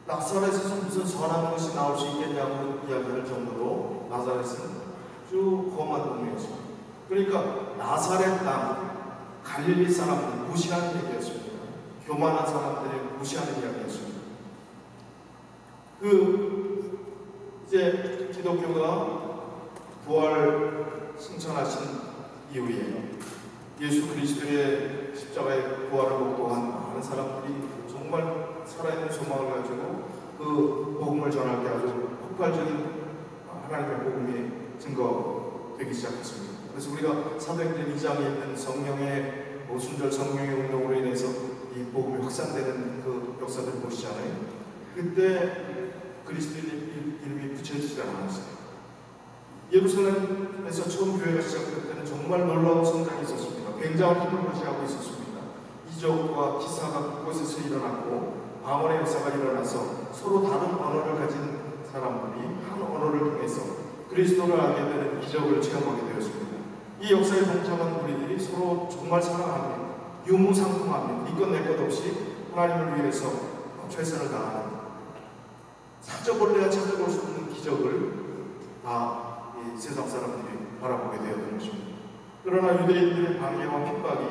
나사렛에서 무슨 선한 것이 나올 수 있겠냐고 이야기할 정도로 나사렛은 아주 험한 동네였습니다. 그러니까 나사렛 땅, 갈릴리 사람들 무시하는 얘기였습니다. 교만한 사람들이 무시하는 이야기였습니다. 이제 기독교가 부활 승천하신 이후에 예수 그리스도의 십자가의 부활을 목도한 많은 사람들이 정말 살아있는 소망을 가지고 그 복음을 전할 때 아주 폭발적인 하나님의 복음이 증거되기 시작했습니다. 그래서 우리가 사도행전 2장에 있는 성령의 오순절 성령의 운동으로 인해서 이 복음이 확산되는 그 역사들을 보시잖아요. 그때 그리스도의 이름이 붙여지지 않았어요. 예루살렘에서 처음 교회가 시작될 때는 정말 놀라운 성장이 있었습니다. 굉장한 힘을 발휘하고 있었습니다. 이적과 기사가 그곳에서 일어났고 방언의 역사가 일어나서 서로 다른 언어를 가진 사람들이 한 언어를 통해서 그리스도를 알게 되는 기적을 체험하게 되었습니다. 이 역사에 동참한 우리들이 서로 정말 사랑하며 유무상통하며 이것 내 것 없이 하나님을 위해서 최선을 다하는 찾아볼래야 찾아볼 수 없는 기적을 다 이 세상 사람들이 바라보게 되었던 것입니다. 그러나 유대인들의 방해와 핍박이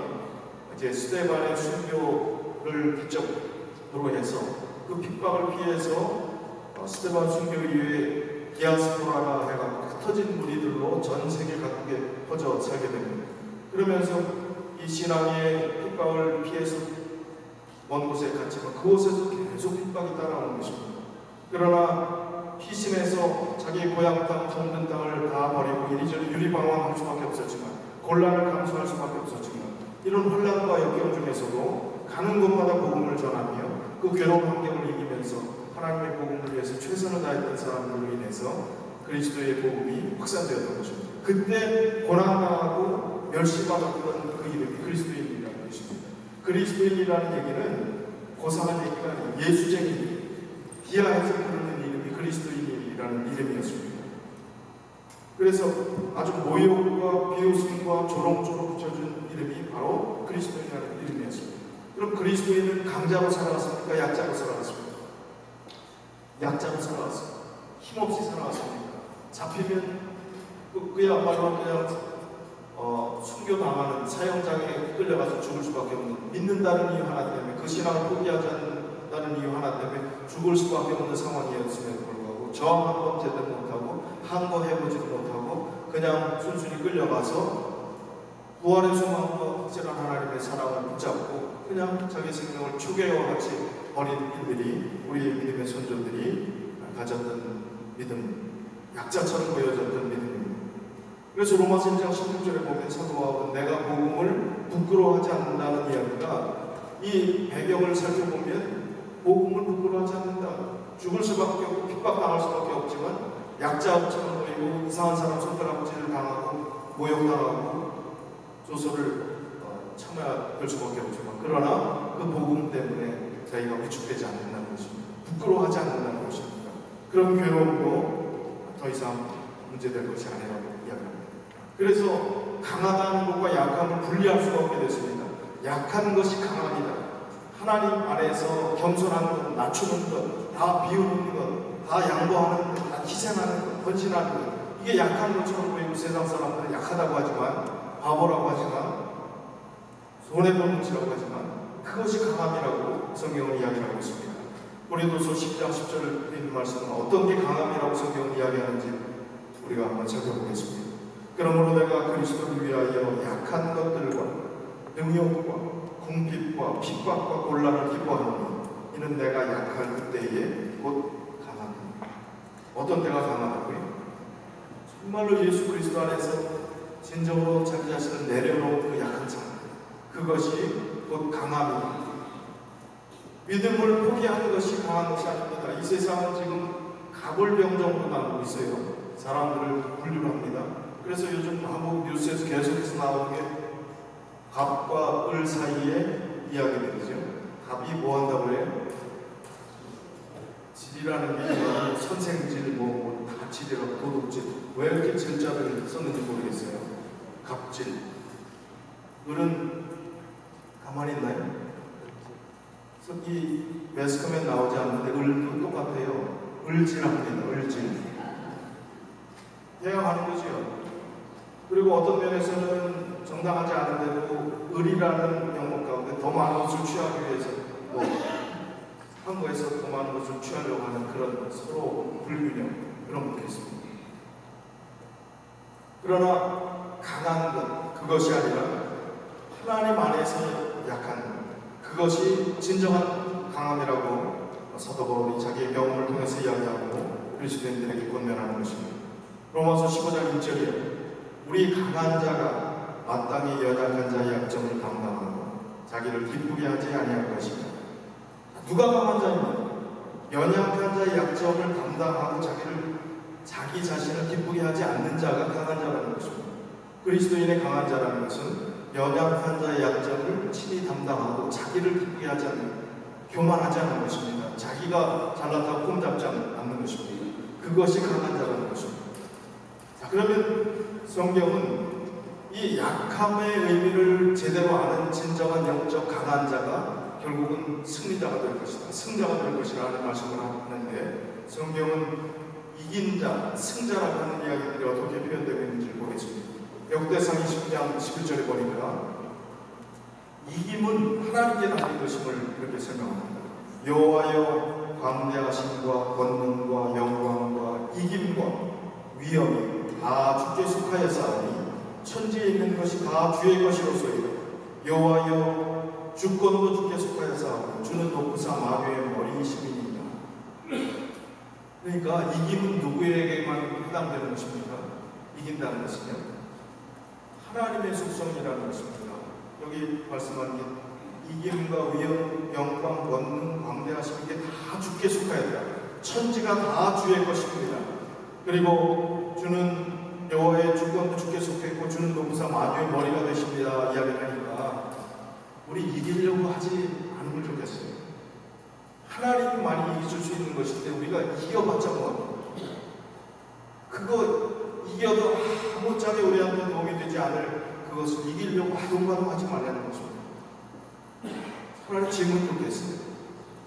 이제 스데반의 순교를 기점으로 해서 그 핍박을 피해서 스데반 순교 이후에 디아스포라라 해가 흩어진 무리들로 전 세계 각국에 퍼져 살게 됩니다. 그러면서 이 신앙의 핍박을 피해서 먼 곳에 갔지만 그곳에서 계속 핍박이 따라오는 것입니다. 그러나 피신해서 자기 고향 땅, 정든 땅을 다 버리고 이리저리 유리방황할 수밖에 없었지만 곤란을 감수할 수밖에 없었지만 이런 혼란과 역경 중에서도 가는 곳마다 복음을 전하며 그 괴로운 환경을 이기면서 하나님의 복음을 위해서 최선을 다했던 사람들로 인해서 그리스도의 복음이 확산되었던 것입니다. 그때 고난당하고 멸시받았던 그 이름이 그리스도인이라는 것입니다. 그리스도인이라는 얘기는 고상한 얘기가 아니에요. 예수쟁이, 비하해서 부르는 이름이 그리스도인이라는 이름이었습니다. 그래서 아주 모욕과 비웃음과 조롱조로 붙여준 이름이 바로 그리스도인이라는 이름이었습니다. 그럼 그리스도인은 강자로 살아왔습니까? 약자로 살아왔습니까? 약자로 살아왔습니다. 힘없이 살아왔습니까? 잡히면 그야말로 그냥 순교당하는 사형장에 끌려가서 죽을 수밖에 없는, 믿는다는 이유 하나 때문에, 그 신앙을 포기하지 않는다는 이유 하나 때문에 죽을 수밖에 없는 상황이었음에도 불구하고 저항 한 번 제대로 못하고 한 번 해보지도 못하고 그냥 순순히 끌려가서 부활의 소망과 확실한 하나님의 사랑을 붙잡고 그냥 자기 생명을 초계와 같이 버린 이들이, 우리의 믿음의 선조들이 가졌던 믿음, 약자처럼 보여졌던 믿음입니다. 그래서 로마서 1장 16절에 보면 사도 바울은 내가 복음을 부끄러워하지 않는다는 이야기가, 이 배경을 살펴보면 복음을 부끄러워하지 않는다, 죽을 수밖에 없고 핍박당할 수밖에 없지만 약자처럼 보이고 이상한 사람 손가락질을 당하고 모욕당하고 조소를 참아야 될 수밖에 없지만, 그러나 그 복음 때문에 자기가 위축되지 않는다는 것입니다. 부끄러워하지 않는다는 것입니다. 그런 괴로움도 더 이상 문제될 것이 아니라고 이야기합니다. 그래서 강하다는 것과 약함을 분리할 수가 없게 됐습니다. 약한 것이 강합니다. 하나님 안에서 겸손한 것, 낮추는 것, 다 비우는 것, 다 양보하는 것, 다 희생하는 것, 헌신하는 것, 이게 약한 것처럼 보이고 세상 사람들은 약하다고 하지만, 바보라고 하지만, 손해보는 것이라고 하지만 그것이 강함이라고 성경은 이야기하고 있습니다. 고린도서 10장 10절에 있는 말씀은 어떤 게 강함이라고 성경은 이야기하는지 우리가 한번 살펴보겠습니다. 그러므로 내가 그리스도를 위하여 약한 것들과 능욕과 궁핍과 핍박과 곤란을 기뻐하노니 이는 내가 약할 그때에 곧 강함이니라. 어떤 때가 강하다고요? 정말로 예수 그리스도 안에서 진정으로 자기 자신을 내려놓은 그 약한 상태, 그것이 곧 강함입니다. 믿음을 포기하는 것이 강한 것이 아닙니다. 이 세상은 지금 가불병정으로 나오고 있어요. 사람들을 분류를 합니다. 그래서 요즘 한국 뉴스에서 계속해서 나오는 게 갑과 을 사이의 이야기들이죠. 갑이 뭐 한다고 그래요? 질이라는 게 선생질, 다 질이라고, 도둑질. 왜 이렇게 질자를 썼는지 모르겠어요. 갑질. 을은 가만히 있나요? 이 매스컴에 나오지 않는데 을도 똑같아요. 을질합니다. 을질. 대항하는 거죠. 그리고 어떤 면에서는 정당하지 않은데도 을이라는 영목 가운데 더 많은 것을 취하기 위해서 한 거에서 더 많은 것을 취하려고 하는 그런 서로 불균형 그런 것도 있습니다. 그러나 강한 것 그것이 아니라 하나님 안에서 약한 그것이 진정한 강함이라고 사도 바울이 자기의 경험을 통해서 이야기하고 그리스도인들에게 권면하는 것입니다. 로마서 15장 1절에 우리 강한 자가 마땅히 연약한 자의 약점을 감당하고 자기를 기쁘게 하지 아니할 것이다. 누가 강한 자입니까? 연약한 자의 약점을 감당하고 자기 자신을 기쁘게 하지 않는 자가 강한 자라는 것입니다. 그리스도인의 강한 자라는 것은 연약한 자의 약점을 친히 담당하고 자기를 기쁘게 하지 않는, 교만하지 않는 것입니다. 자기가 잘났다고 폼잡지 않는 것입니다. 그것이 강한 자라는 것입니다. 자, 그러면 성경은 이 약함의 의미를 제대로 아는 진정한 영적 강한 자가 결국은 승리자가 될 것이다, 승자가 될 것이라는 말씀을 하는데, 성경은 이긴 자, 승자라고 하는 이야기들이 어떻게 표현되고 있는지 보겠습니다. 역대상 20장 11절에 보니까 이김은 하나님께 달린 것임을 이렇게 설명합니다. 여호와여 광대하심과 권능과 영광과 이김과 위엄이 다 주께 속하였사오니 천지에 있는 것이 다 주의 것이로소이다. 여호와여 주권도 주께 속하였사오니 주는 높으사 마귀의 머리이심이니이다. 그러니까 이김은 누구에게만 해당되는 것입니까? 이긴다는 것은요, 하나님의 속성이라는 것입니다. 여기 말씀한 게 이김과 위엄, 영광, 권능, 광대하심 이게 다 주께 속하였다. 천지가 다 주의 것입니다. 그리고 주는 여호와의 주권도 주께 속했고 주는 높으사 마귀의 머리가 되십니다. 이야기하니까 우리 이기려고 하지 않으면 좋겠어요. 하나님이 많이 이길 수 있는 것인데 우리가 이겨봤자 뭐합니까? 그거 이겨도 아무짝에 우리한테 도움이 되지 않을 그것을 이기려고 아동바동하지 말라는 것입니다. 차라리 지면 좋겠어요.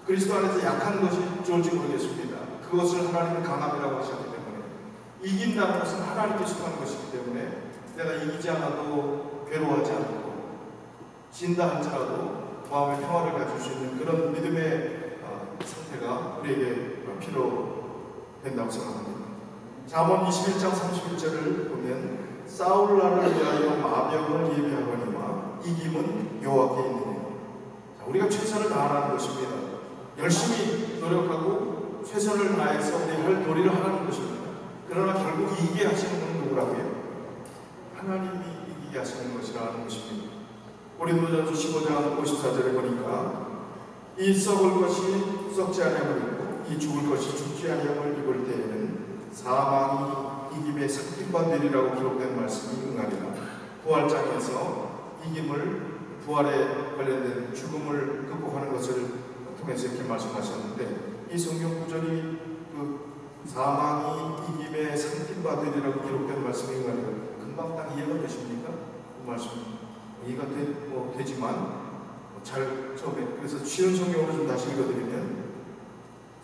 그리스도 안에서 약한 것이 좋을지 모르겠습니다. 그것을 하나님은 강함이라고 하셨기 때문에, 이긴다는 것은 하나님께 속한 것이기 때문에 내가 이기지 않아도 괴로워하지 않고 진다 할지라도 마음의 평화를 가질 수 있는 그런 믿음의 상태가 우리에게 필요된다고 생각합니다. 잠언 21장 31절을 보면 싸울 날을 위하여 마병을 예비하거니와 이김은 여호와께 있느니라. 우리가 최선을 다하는 것입니다. 열심히 노력하고 최선을 다해서 우리 할 도리를 하라는 것입니다. 그러나 결국 이기게 하시는 분은 누구라고요? 하나님이 이기게 하시는 것이라는 것입니다. 고린도전서 15장 54절에 보니까 이 썩을 것이 썩지 아니함을 입고 이 죽을 것이 죽지 아니함을 입을 때에는 사망이 이김의 삭김과 되리라고 기록된 말씀이 응하리라. 부활장에서 이김을, 부활에 관련된 죽음을 극복하는 것을 통해서 이렇게 말씀하셨는데, 이 성경 구절이 그 사망이 이김의 삭김과 되리라고 기록된 말씀이 응하리라. 금방 딱 이해가 되십니까? 그 말씀 이해가 되지만 잘 처음에, 그래서 쉬운 성경으로 좀 다시 읽어드리면,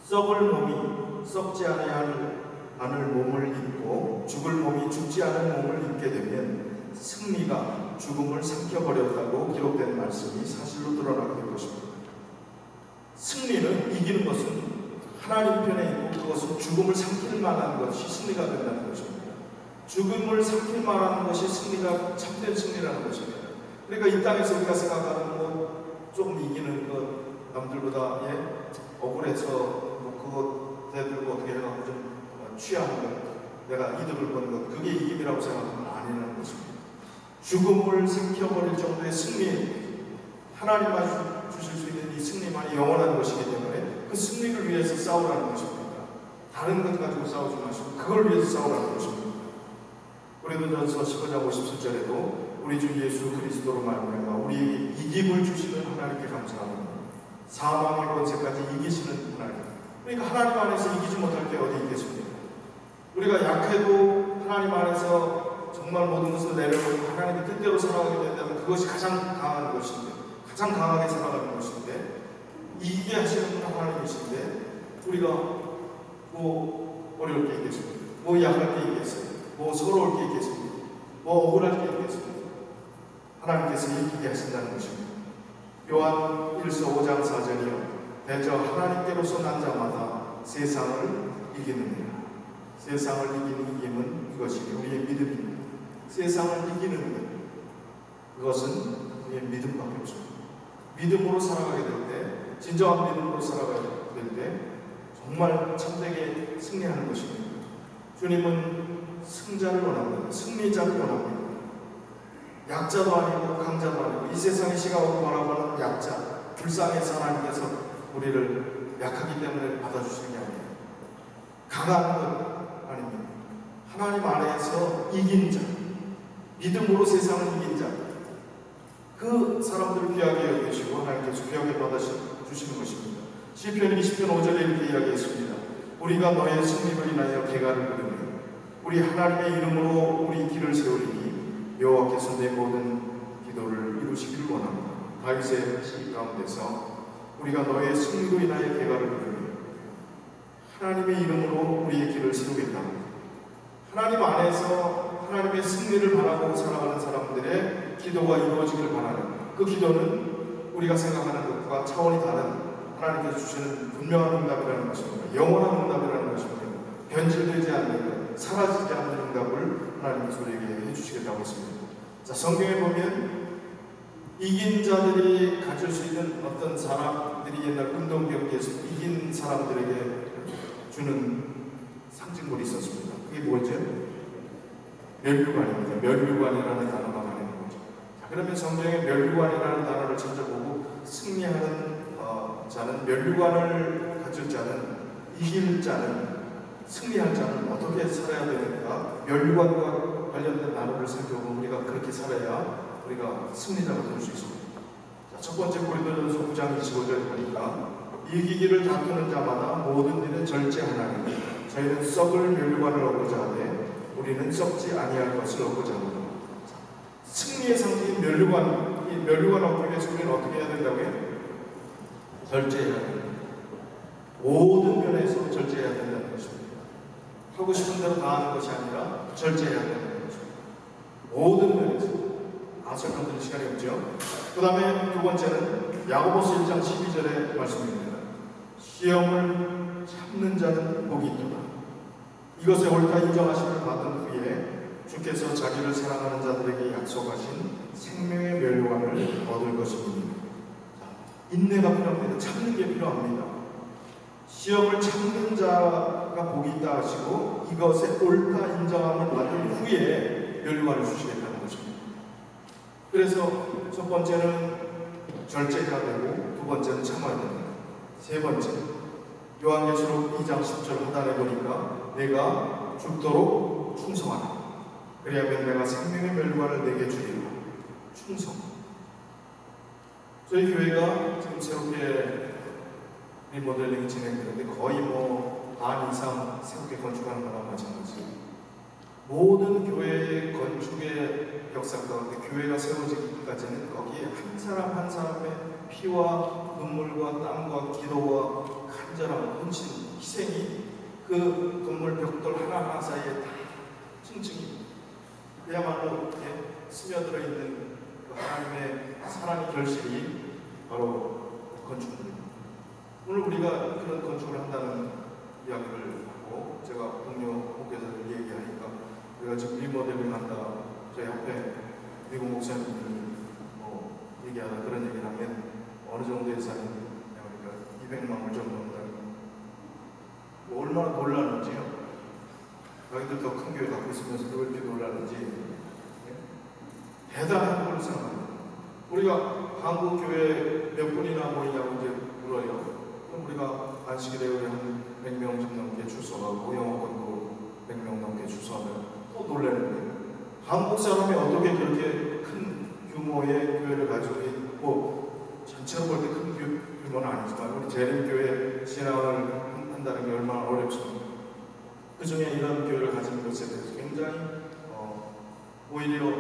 썩을 몸이 썩지 않을 몸을 입고 죽을 몸이 죽지 않은 몸을 입게 되면 승리가 죽음을 삼켜버렸다고 기록된 말씀이 사실로 드러나게 될 것입니다. 승리는, 이기는 것은 하나님 편에 있고 그것은 죽음을 삼킬 만한 것이 승리가 된다는 것입니다. 죽음을 삼킬 만한 것이 승리가 참된 승리라는 것입니다. 그러니까 이 땅에서 우리가 생각하는 조금 이기는 것, 남들보다 억울해서 그거 대들고 어떻게 해가지고 좀 취하는 것, 내가 이득을 보는 것, 그게 이김이라고 생각하면 아니라는 것입니다. 죽음을 삼켜버릴 정도의 승리, 하나님만 주실 수 있는 이 승리만이 영원한 것이기 때문에 그 승리를 위해서 싸우라는 것입니다. 다른 것 가지고 싸우지 마시고 그걸 위해서 싸우라는 것입니다. 고린도전서 15장 57절에도 우리 주 예수 그리스도로 말미암아 우리에게 이김을 주시는 하나님께 감사합니다. 사망의 권세까지 이기시는 하나님. 그러니까 하나님 안에서 이기지 못할 게 어디 있겠습니까? 우리가 약해도 하나님 안에서 정말 모든 것을 내려놓고 하나님의 뜻대로 살아가게 된다면 그것이 가장 강한 것인데, 가장 강하게 살아가는 것인데, 이기게 하시는 분은 하나님이신데 우리가 뭐 어려울 게 있겠습니까? 뭐 약할 게 있겠어요? 뭐 서러울 게 있겠습니까? 뭐 억울할 게 있겠습니까? 하나님께서 이기게 하신다는 것입니다. 요한 1서 5장 4절이요. 대저 하나님께로서 난 자마다 세상을 이기느니라. 세상을 이기는 힘은 이것이 우리의 믿음입니다. 세상을 이기는 것, 그것은 우리의 믿음밖에 없습니다. 믿음으로 살아가게 될 때, 진정한 믿음으로 살아가게 될 때 정말 참되게 승리하는 것입니다. 주님은 승자를 원합니다. 승리자를 원합니다. 약자도 아니고 강자도 아니고 이 세상의 시각으로 바라보는 약자, 불쌍해서 하나님께서 우리를 약하기 때문에 받아주시는 게 아니에요. 강한 것 아닙니다. 하나님 안에서 이긴 자, 믿음으로 세상을 이긴 자, 그 사람들을 귀하게 여기시고 하나님께서 귀하게 받아주시는 것입니다. 시편 20편 5절에 이렇게 이야기했습니다. 우리가 너의 승리를 인하여 개가를 부르며 우리 하나님의 이름으로 우리 길을 세우리니 여호와께서 내 모든 기도를 이루시기를 원합니다. 다윗의 시 가운데서 우리가 너의 승리로 인하여 개가를 부르며 하나님의 이름으로 우리의 길을 세우겠다. 하나님 안에서 하나님의 승리를 바라고 살아가는 사람들의 기도가 이루어지기를 바라는 그 기도는 우리가 생각하는 것과 차원이 다른 하나님께서 주시는 분명한 응답이라는 것입니다. 영원한 응답이라는 것입니다. 변질되지 않는, 사라지지 않는 응답을 하나님께서 우리에게 해주시겠다고 했습니다. 자, 성경에 보면 이긴 자들이 가질 수 있는 어떤 사람들이 옛날 운동 경기에서 이긴 사람들에게 주는 상징물이 있었습니다. 그게 뭐죠? 멸류관입니다. 멸류관이라는 단어가 나오는 거죠. 자, 그러면 성경에 멸류관이라는 단어를 찾아보고 승리하는 자는, 멸류관을 가질 자는, 이길 자는, 승리할 자는 어떻게 살아야 되는가? 멸류관과 관련된 단어를 살펴보면 우리가 그렇게 살아야 우리가 승리자가 될 수 있습니다. 자, 첫 번째 고린도전서 9장 25절 보니까 이기기를 다투는 자마다 모든 일은 절제하나니 저희는 썩을 멸류관을 얻고자 하되 우리는 썩지 아니할 것을 얻고자 합니다. 승리의 상징인 멸류관, 이 멸류관 얻기 위해서 우리는 어떻게 해야 된다고요? 절제해야 됩니다. 모든 면에서 절제해야 된다는 것입니다. 하고 싶은 대로 다 하는 것이 아니라 절제해야 된다는 것입니다. 모든 면에서. 설명드릴 시간이 없죠. 그 다음에 두 번째는 야고보서 1장 12절의 말씀입니다. 시험을 참는 자는 복이 있도다. 이것에 옳다 인정하심을 받은 후에 주께서 자기를 사랑하는 자들에게 약속하신 생명의 멸류관을 얻을 것입니다. 인내가 필요합니다. 참는 게 필요합니다. 시험을 참는 자가 복이 있다 하시고 이것에 옳다 인정함을 받은 후에 멸류관을 주시겠다는 것입니다. 그래서 첫 번째는 절제해야 되고 두 번째는 참아야 됩니다. 세 번째, 요한계시록 2장 10절 하단에 보니까 내가 죽도록 충성하라. 그리하면 내가 생명의 멸류관을 내게 주리라. 충성. 저희 교회가 지금 새롭게 리모델링이 진행되는데 거의 반 이상 새롭게 건축하는 거랑 마찬가지예요. 모든 교회의 건축의 역사 가운데 교회가 세워지기까지는 거기에 한 사람 한 사람의 피와 눈물과 땀과 기도와 간절함, 헌신, 희생이 그 건물 벽돌 하나하나 사이에 다 층층이 그야말로 스며들어 있는 그 하나님의 사랑의 결실이 바로 건축입니다. 오늘 우리가 그런 건축을 한다는 이야기를 하고 제가 동료 목회자들 얘기하니까 우리가 지금 리모델링 한다. 저희 앞에 미국 목사님들 얘기하다 그런 얘기를 하면 어느 정도 예산이 그러니까 200만 불 정도 한다. 얼마나 놀라는지요. 너희들 더 큰 교회 갖고 있으면서 왜 이렇게 놀라는지 대단한 걸 생각합니다. 우리가 한국 교회 몇 분이나 모이냐고 이제 물어요. 그럼 우리가 안식일에 한 100명 좀 넘게 출석하고 영어권도 100명 넘게 출석하면 또 놀라는데 한국 사람이 어떻게 그렇게 큰 규모의 교회를 가지고 있고 전체로 볼 때 큰 규모는 아니지만 우리 재림교회 신앙을 한다는 게 얼마나 어렵습니까? 그 중에 이런 교회를 가진 것에 대해서 굉장히 오히려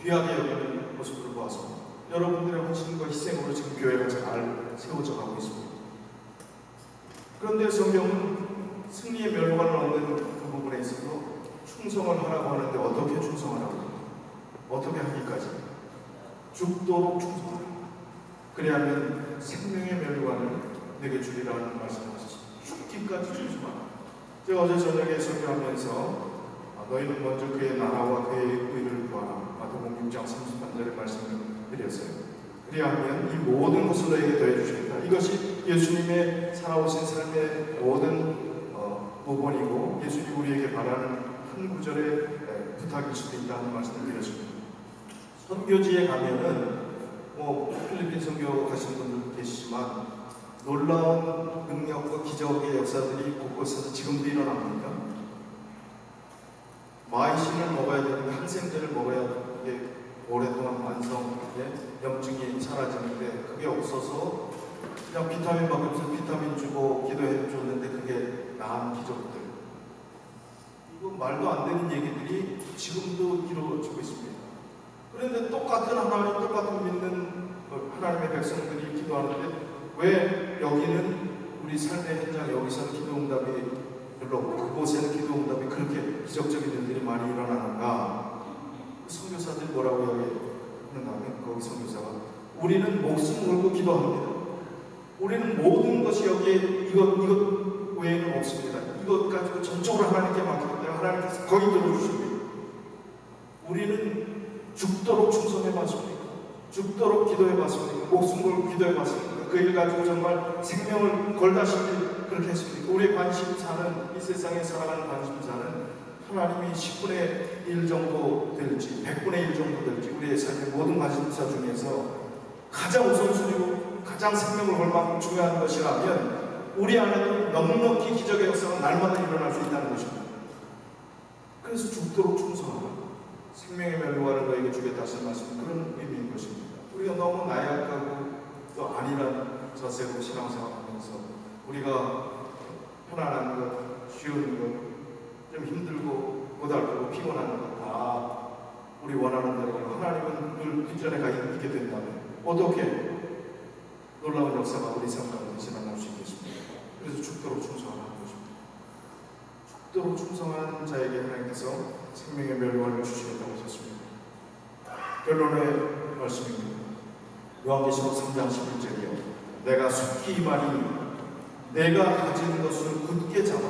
귀하게 여기는 모습을 보았습니다. 여러분들의 헌신과 희생으로 지금 교회가 잘 세워져 가고 있습니다. 그런데 성경은 승리의 멸관을 얻는 그 부분에 있어서 충성을 하라고 하는데 어떻게 충성하라고? 어떻게 하기까지? 죽도록 충성하라. 그래야면 생명의 멸관을 내게 주리라는 말씀을 하셨습니다. 죽기까지 충성하라. 제가 어제 저녁에 설교하면서 너희는 먼저 그의 나라와 그의 의를 구하라. 마태복음 6장 33절의 말씀을 드렸어요. 그리하면 이 모든 것을 너에게 더해 주시겠다. 이것이 예수님의 살아오신 삶의 모든 부분이고 예수님이 우리에게 바라는 한 구절의 부탁일 수도 있다는 말씀을 드렸습니다. 선교지에 가면은 필리핀 선교 가신 분들 계시지만 놀라운 능력과 기적의 역사들이 곳곳에서 지금도 일어납니다. 마이신을 먹어야 되는데 항생제를 먹어야 그게 오랫동안 완성돼 염증이 사라지는데 그게 없어서 그냥 비타민밖에 없어서 비타민 주고 기도해 줬는데 그게 나은 기적들. 이거 말도 안 되는 얘기들이 지금도 이루어지고 있습니다. 그런데 똑같은 하나님, 똑같은 믿는 하나님의 백성들이 기도하는데 왜 여기는 우리 삶의 현장 여기서는 기도응답이 별로 없고 그곳에는 기도응답이 그렇게 기적적인 일들이 많이 일어나는가? 선교사들이 뭐라고 얘기하는가 하면 거기 선교사가 우리는 목숨 걸고 기도합니다. 우리는 모든 것이 여기에 이것 외에는 없습니다. 이것 가지고 전적으로 하나님께 맡기기 때문에 하나님께서 거의 들어주십니다. 우리는 죽도록 충성해봤습니까? 죽도록 기도해봤습니까? 목숨 걸고 기도해봤습니까? 그 일 가지고 정말 생명을 걸다시피 그렇게 했습니까? 우리의 관심사는 이 세상에 살아가는 관심사는 하나님이 10분의 1 정도 될지 100분의 1 정도 될지 우리의 삶의 모든 관심사 중에서 가장 우선순위고 가장 생명을 걸 만큼 중요한 것이라면 우리 안에는 넉넉히 기적의 역사가 날마다 일어날 수 있다는 것입니다. 그래서 죽도록 충성하라. 생명의 멸관을 너에게 주겠다 하신 말씀은 그런 의미인 것입니다. 우리가 너무 나약하고 또 아니란 자세로 신앙생활하면서 우리가 편안한 것, 쉬운 것, 좀 힘들고 고달프고 피곤한 것 다 우리 원하는 대로 하나님은 늘 뒷전에 가 있게 된다면 어떻게 놀라운 역사가 우리 삶 가운데 일어날 수 있겠습니까? 그래서 죽도록 충성하는 것입니다. 죽도록 충성하는 자에게 하나님께서 생명의 멸관을 주시겠다고 하셨습니다. 결론의 말씀입니다. 요한계시록 3장 11절이요. 내가 속히 이만히 내가 가진 것을 굳게 잡아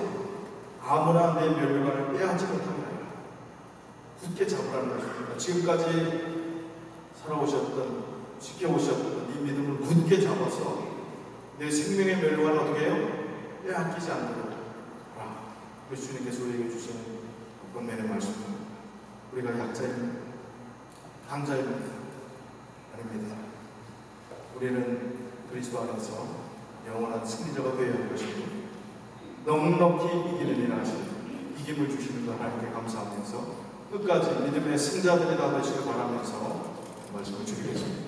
아무나 내 멸관을 빼앗지 못하게 하라. 굳게 잡으라는 것입니다. 지금까지 살아오셨던 지켜오셨던 이 믿음을 굳게 잡아서 내 생명의 멸관을 어떻게 해요? 빼앗기지 않도록 하라. 그래서 주님께서 우리에게 주시는 권면의 말씀은 우리가 약자인 강자인 아닙니다. 우리는 그리스도 안에서 영원한 승리자가 되어야 할 것이고 넉넉히 이기는 일 하시는 이김을 주시는 것 하나님께 감사하면서 끝까지 믿음의 승자들이 다 되시길 바라면서 말씀을 드리겠습니다.